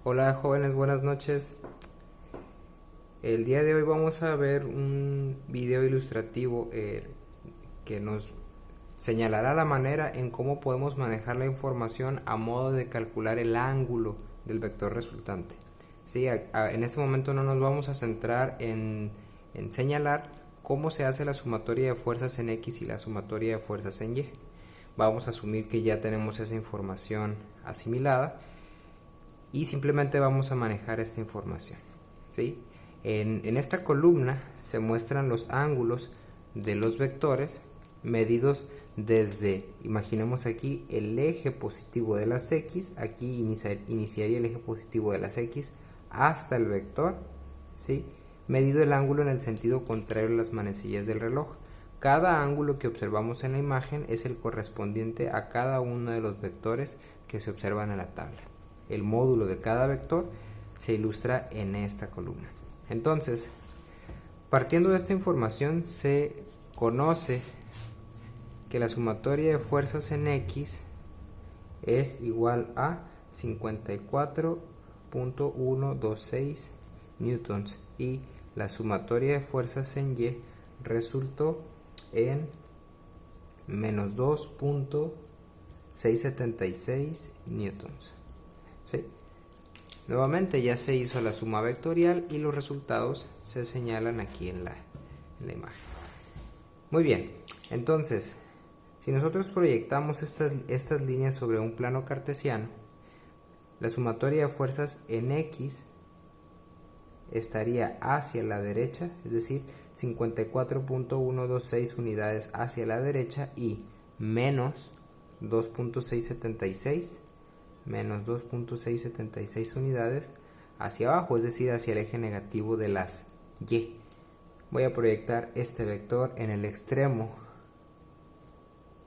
Hola jóvenes, buenas noches. El día de hoy vamos a ver un video ilustrativo que nos señalará la manera en cómo podemos manejar la información a modo de calcular el ángulo del vector resultante. Sí, en este momento no nos vamos a centrar en señalar cómo se hace la sumatoria de fuerzas en X y la sumatoria de fuerzas en Y. Vamos a asumir que ya tenemos esa información asimilada y simplemente vamos a manejar esta información, ¿sí? En esta columna se muestran los ángulos de los vectores medidos desde, imaginemos aquí, el eje positivo de las X, aquí iniciaría el eje positivo de las X hasta el vector, ¿sí? Medido el ángulo en el sentido contrario a las manecillas del reloj. Cada ángulo que observamos en la imagen es el correspondiente a cada uno de los vectores que se observan en la tabla. El módulo de cada vector se ilustra en esta columna. Entonces, partiendo de esta información, se conoce que la sumatoria de fuerzas en X es igual a 54.126 newtons y la sumatoria de fuerzas en Y resultó en menos 2.676 newtons. ¿Sí? Nuevamente ya se hizo la suma vectorial y los resultados se señalan aquí en la imagen. Muy bien, entonces, si nosotros proyectamos estas líneas sobre un plano cartesiano, la sumatoria de fuerzas en X estaría hacia la derecha, es decir, 54.126 unidades hacia la derecha y menos 2.676 unidades hacia abajo, es decir, hacia el eje negativo de las Y. Voy a proyectar este vector en el extremo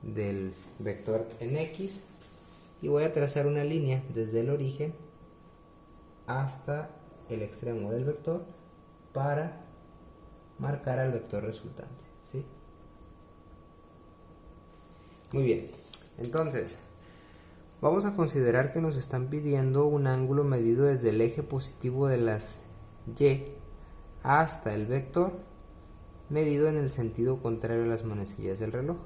del vector en X y voy a trazar una línea desde el origen hasta el extremo del vector para marcar al vector resultante, ¿sí? Muy bien, entonces vamos a considerar que nos están pidiendo un ángulo medido desde el eje positivo de las Y hasta el vector, medido en el sentido contrario a las manecillas del reloj,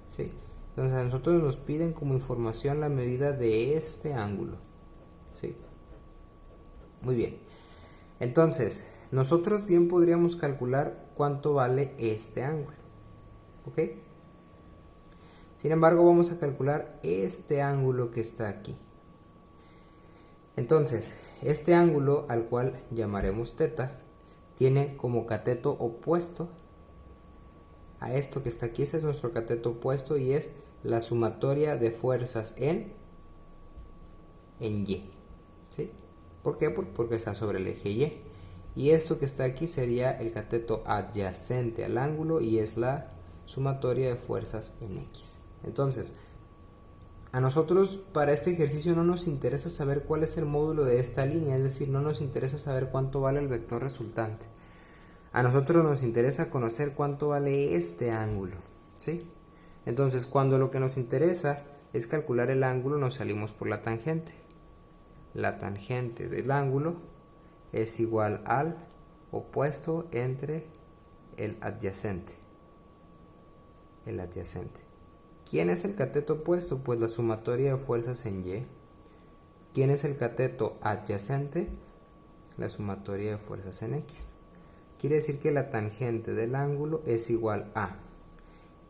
¿sí? Entonces a nosotros nos piden como información la medida de este ángulo, ¿sí? Muy bien, entonces nosotros bien podríamos calcular cuánto vale este ángulo, ¿ok? Sin embargo, vamos a calcular este ángulo que está aquí. Entonces, este ángulo, al cual llamaremos θ, tiene como cateto opuesto a esto que está aquí. Ese es nuestro cateto opuesto y es la sumatoria de fuerzas en Y, ¿sí? ¿Por qué? Porque está sobre el eje Y. Y esto que está aquí sería el cateto adyacente al ángulo y es la sumatoria de fuerzas en X. Entonces, a nosotros para este ejercicio no nos interesa saber cuál es el módulo de esta línea, es decir, no nos interesa saber cuánto vale el vector resultante. A nosotros nos interesa conocer cuánto vale este ángulo, ¿sí? Entonces, cuando lo que nos interesa es calcular el ángulo, nos salimos por la tangente. La tangente del ángulo es igual al opuesto entre el adyacente. El adyacente. ¿Quién es el cateto opuesto? Pues la sumatoria de fuerzas en Y. ¿Quién es el cateto adyacente? La sumatoria de fuerzas en X. Quiere decir que la tangente del ángulo es igual a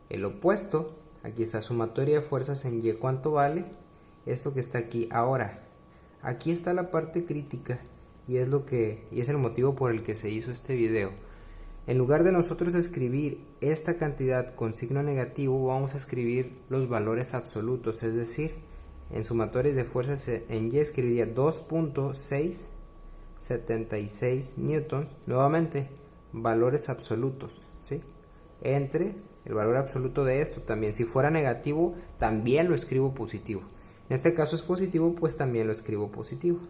el opuesto. Aquí está sumatoria de fuerzas en Y. ¿Cuánto vale? Esto que está aquí. Ahora, aquí está la parte crítica y es el motivo por el que se hizo este video. En lugar de nosotros escribir esta cantidad con signo negativo, vamos a escribir los valores absolutos, es decir, en sumatorias de fuerzas en Y escribiría 2.676 newtons, nuevamente valores absolutos, ¿sí? Entre el valor absoluto de esto también. Si fuera negativo, también lo escribo positivo. En este caso es positivo, pues también lo escribo positivo.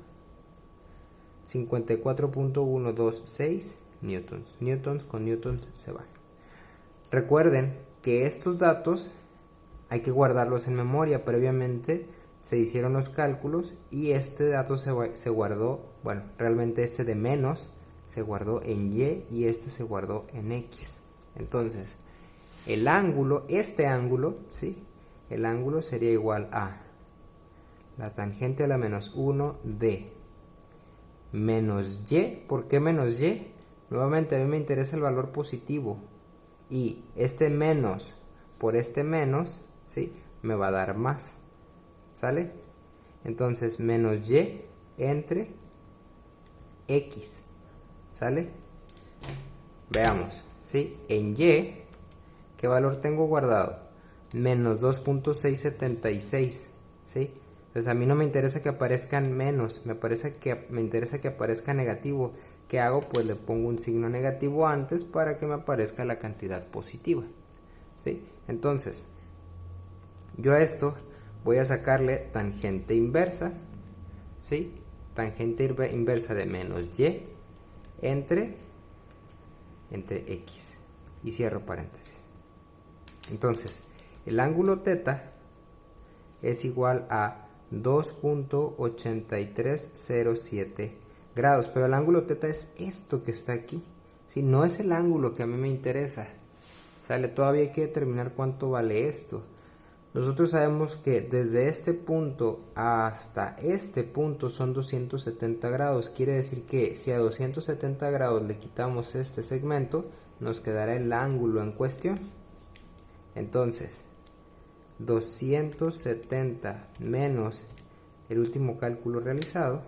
54.126 newtons. Newtons con newtons se van. Recuerden que estos datos hay que guardarlos en memoria previamente se hicieron los cálculos y este dato se guardó, bueno, realmente este de menos se guardó en Y y este se guardó en X. Entonces, el ángulo, este ángulo, ¿sí? El ángulo sería igual a la tangente a la menos 1 de menos Y. ¿Por qué menos Y? Nuevamente a mí me interesa el valor positivo y este menos por este menos, ¿sí? Me va a dar más, ¿sale? Entonces menos Y entre X, ¿sale? Veamos, ¿sí? En Y, ¿qué valor tengo guardado? Menos 2.676, ¿sí? Entonces a mí no me interesa que aparezcan menos, me interesa que aparezca negativo. ¿Qué hago? Pues le pongo un signo negativo antes para que me aparezca la cantidad positiva, ¿sí? Entonces, yo a esto voy a sacarle tangente inversa, ¿sí? Tangente inversa de menos Y entre X y cierro paréntesis. Entonces, el ángulo θ es igual a 2.8307 grados, pero el ángulo θ es esto que está aquí, si no es el ángulo que a mí me interesa, ¿sale? Todavía hay que determinar cuánto vale esto. Nosotros sabemos que desde este punto hasta este punto son 270 grados, quiere decir que si a 270 grados le quitamos este segmento, nos quedará el ángulo en cuestión. Entonces, 270 menos el último cálculo realizado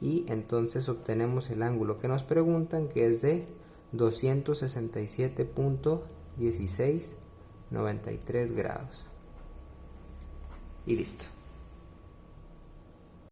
y entonces obtenemos el ángulo que nos preguntan, que es de 267.1693 grados y listo.